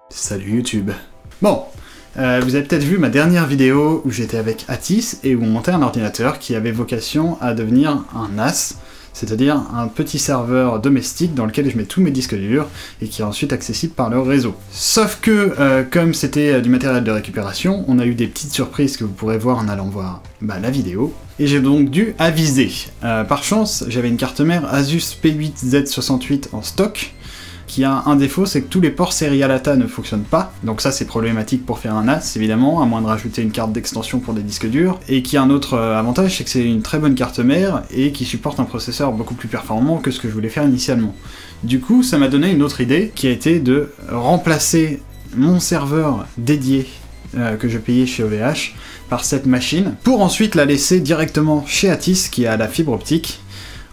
Salut YouTube. Bon, vous avez peut-être vu ma dernière vidéo où j'étais avec Atis et où on montait un ordinateur qui avait vocation à devenir un NAS, c'est-à-dire un petit serveur domestique dans lequel je mets tous mes disques durs et qui est ensuite accessible par le réseau. Sauf que, comme c'était du matériel de récupération, on a eu des petites surprises que vous pourrez voir en allant voir la vidéo, et j'ai donc dû aviser. Par chance, j'avais une carte mère Asus P8Z68 en stock, qui a un défaut, c'est que tous les ports Serial ATA ne fonctionnent pas, donc ça c'est problématique pour faire un NAS évidemment, à moins de rajouter une carte d'extension pour des disques durs, et qui a un autre avantage, c'est que c'est une très bonne carte mère, et qui supporte un processeur beaucoup plus performant que ce que je voulais faire initialement. Du coup, ça m'a donné une autre idée, qui a été de remplacer mon serveur dédié que je payais chez OVH par cette machine, pour ensuite la laisser directement chez Atis, qui a la fibre optique,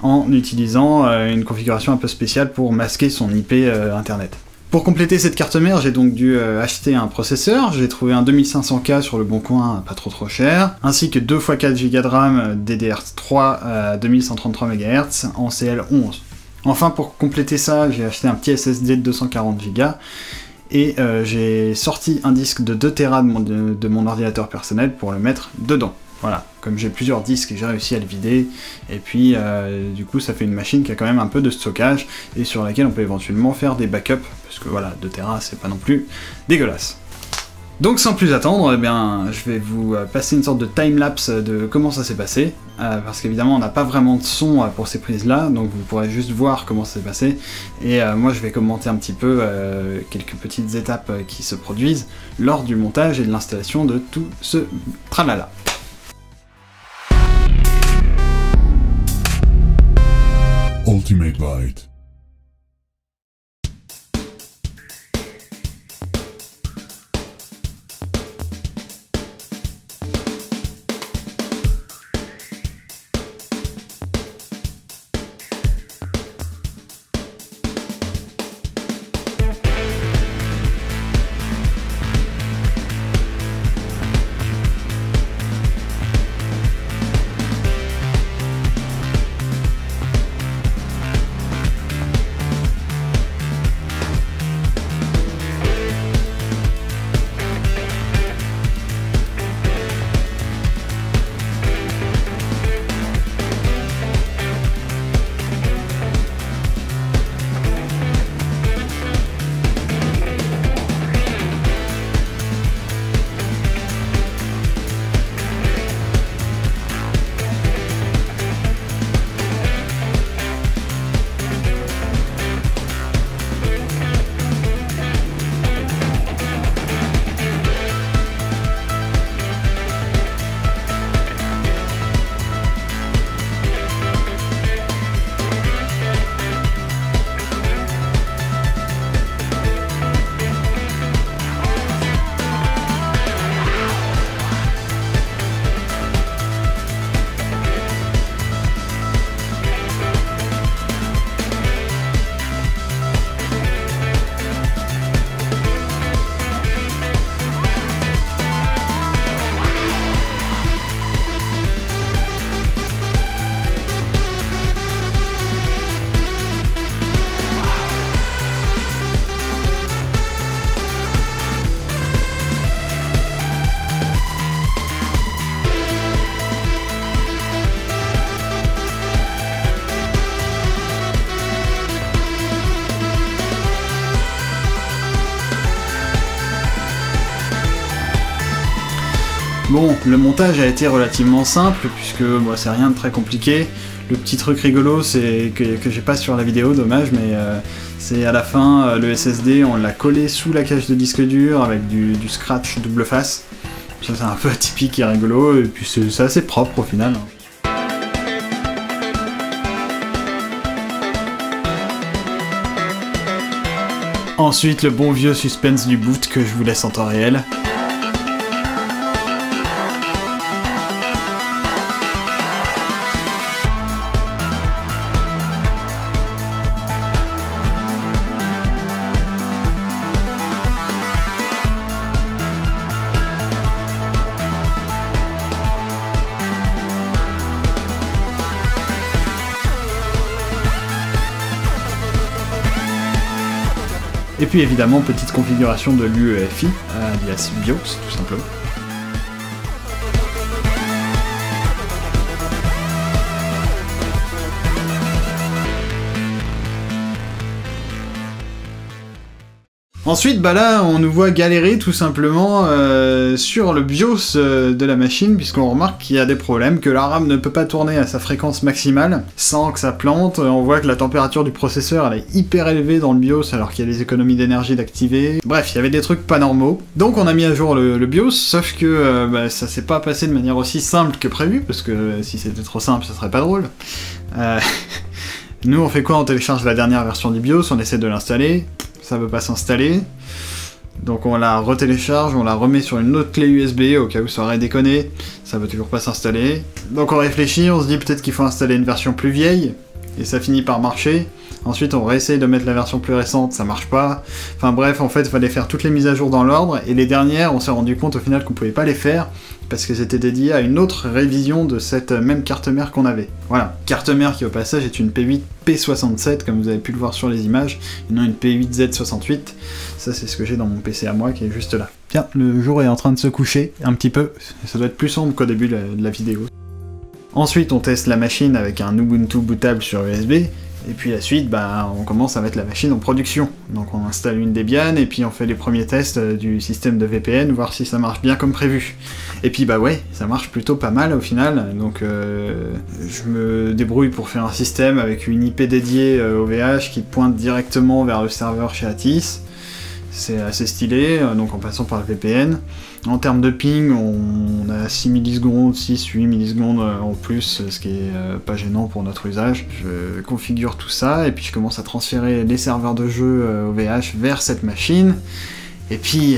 en utilisant une configuration un peu spéciale pour masquer son IP internet. Pour compléter cette carte mère, j'ai donc dû acheter un processeur, j'ai trouvé un 2500K sur le bon coin, pas trop cher, ainsi que 2 x 4 Go de RAM DDR3 à 2133 MHz en CL11. Enfin, pour compléter ça, j'ai acheté un petit SSD de 240 Go, et j'ai sorti un disque de 2 Tera de mon ordinateur personnel pour le mettre dedans. Voilà, comme j'ai plusieurs disques, j'ai réussi à le vider, et puis du coup ça fait une machine qui a quand même un peu de stockage, et sur laquelle on peut éventuellement faire des backups, parce que voilà, 2 Tera c'est pas non plus dégueulasse. Donc sans plus attendre, eh bien, je vais vous passer une sorte de timelapse de comment ça s'est passé, parce qu'évidemment on n'a pas vraiment de son pour ces prises-là, donc vous pourrez juste voir comment ça s'est passé, et moi je vais commenter un petit peu quelques petites étapes qui se produisent lors du montage et de l'installation de tout ce tralala. Ultimate Byte. Bon, le montage a été relativement simple, puisque bon, c'est rien de très compliqué. Le petit truc rigolo, c'est que j'ai pas sur la vidéo, dommage, mais c'est à la fin, le SSD, on l'a collé sous la cage de disque dur avec du scratch double face. Ça c'est un peu atypique et rigolo, et puis c'est assez propre au final. Ensuite, le bon vieux suspense du boot que je vous laisse en temps réel. Et puis évidemment, petite configuration de l'UEFI, alias BIOS, tout simplement. Ensuite, bah là, on nous voit galérer tout simplement sur le BIOS de la machine, puisqu'on remarque qu'il y a des problèmes, que la RAM ne peut pas tourner à sa fréquence maximale sans que ça plante. On voit que la température du processeur elle est hyper élevée dans le BIOS alors qu'il y a les économies d'énergie d'activer. Bref, il y avait des trucs pas normaux. Donc on a mis à jour le BIOS, sauf que bah, ça s'est pas passé de manière aussi simple que prévu, parce que si c'était trop simple, ça serait pas drôle. Nous, on fait quoi? On télécharge la dernière version du BIOS, on essaie de l'installer. Ça veut pas s'installer, donc on la retélécharge, on la remet sur une autre clé USB au cas où ça aurait déconné, ça veut toujours pas s'installer. Donc on réfléchit, on se dit peut-être qu'il faut installer une version plus vieille, et ça finit par marcher. Ensuite on réessaye de mettre la version plus récente, ça marche pas. Enfin bref, en fait il fallait faire toutes les mises à jour dans l'ordre, et les dernières on s'est rendu compte au final qu'on pouvait pas les faire, parce que c'était dédié à une autre révision de cette même carte mère qu'on avait. Voilà, carte mère qui au passage est une P8 P67, comme vous avez pu le voir sur les images, et non une P8 Z68. Ça c'est ce que j'ai dans mon PC à moi, qui est juste là. Tiens, le jour est en train de se coucher, un petit peu, ça doit être plus sombre qu'au début de la vidéo. Ensuite on teste la machine avec un Ubuntu bootable sur USB, et puis la suite, bah, on commence à mettre la machine en production. Donc on installe une Debian, et puis on fait les premiers tests du système de VPN, voir si ça marche bien comme prévu. Et puis bah ouais, ça marche plutôt pas mal au final, donc je me débrouille pour faire un système avec une IP dédiée OVH qui pointe directement vers le serveur chez Atis. C'est assez stylé, donc en passant par le VPN. En termes de ping, on a 6 millisecondes, 6-8 millisecondes en plus, ce qui est pas gênant pour notre usage. Je configure tout ça, et puis je commence à transférer les serveurs de jeu OVH vers cette machine. Et puis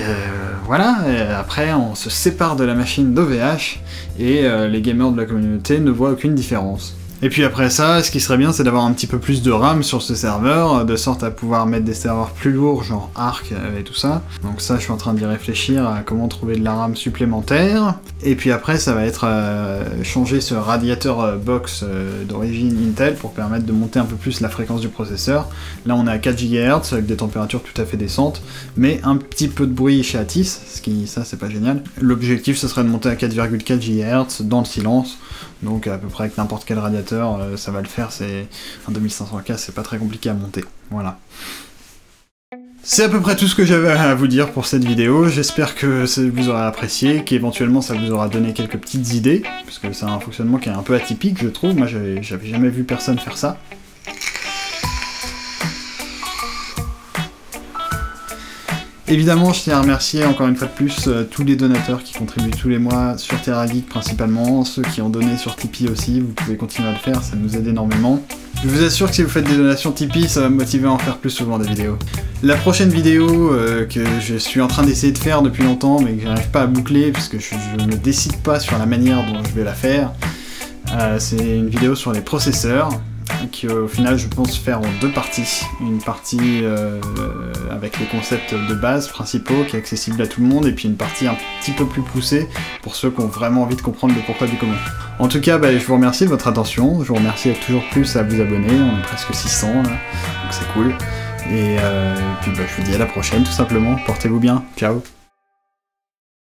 voilà, et après on se sépare de la machine d'OVH, et les gamers de la communauté ne voient aucune différence. Et puis après ça, ce qui serait bien, c'est d'avoir un petit peu plus de RAM sur ce serveur, de sorte à pouvoir mettre des serveurs plus lourds, genre Arc et tout ça. Donc ça, je suis en train d'y réfléchir à comment trouver de la RAM supplémentaire. Et puis après, ça va être changer ce radiateur box d'origine Intel pour permettre de monter un peu plus la fréquence du processeur. Là, on est à 4 GHz avec des températures tout à fait décentes, mais un petit peu de bruit chez Atis, ça c'est pas génial. L'objectif, ce serait de monter à 4,4 GHz dans le silence. Donc à peu près avec n'importe quel radiateur, ça va le faire, c'est un 2500K, c'est pas très compliqué à monter. Voilà. C'est à peu près tout ce que j'avais à vous dire pour cette vidéo, j'espère que ça vous aura apprécié, qu'éventuellement ça vous aura donné quelques petites idées, parce que c'est un fonctionnement qui est un peu atypique je trouve, moi j'avais jamais vu personne faire ça. Évidemment, je tiens à remercier encore une fois de plus tous les donateurs qui contribuent tous les mois sur TerraGeek principalement, ceux qui ont donné sur Tipeee aussi, vous pouvez continuer à le faire, ça nous aide énormément. Je vous assure que si vous faites des donations Tipeee, ça va me motiver à en faire plus souvent des vidéos. La prochaine vidéo que je suis en train d'essayer de faire depuis longtemps, mais que j'arrive pas à boucler, puisque je ne décide pas sur la manière dont je vais la faire, c'est une vidéo sur les processeurs, qui au final je pense faire en deux parties. Une partie avec les concepts de base principaux qui est accessible à tout le monde, et puis une partie un petit peu plus poussée pour ceux qui ont vraiment envie de comprendre le pourquoi du comment. En tout cas, je vous remercie de votre attention, je vous remercie toujours plus à vous abonner, on est presque 600 là, donc c'est cool. Et puis je vous dis à la prochaine tout simplement, portez-vous bien, ciao.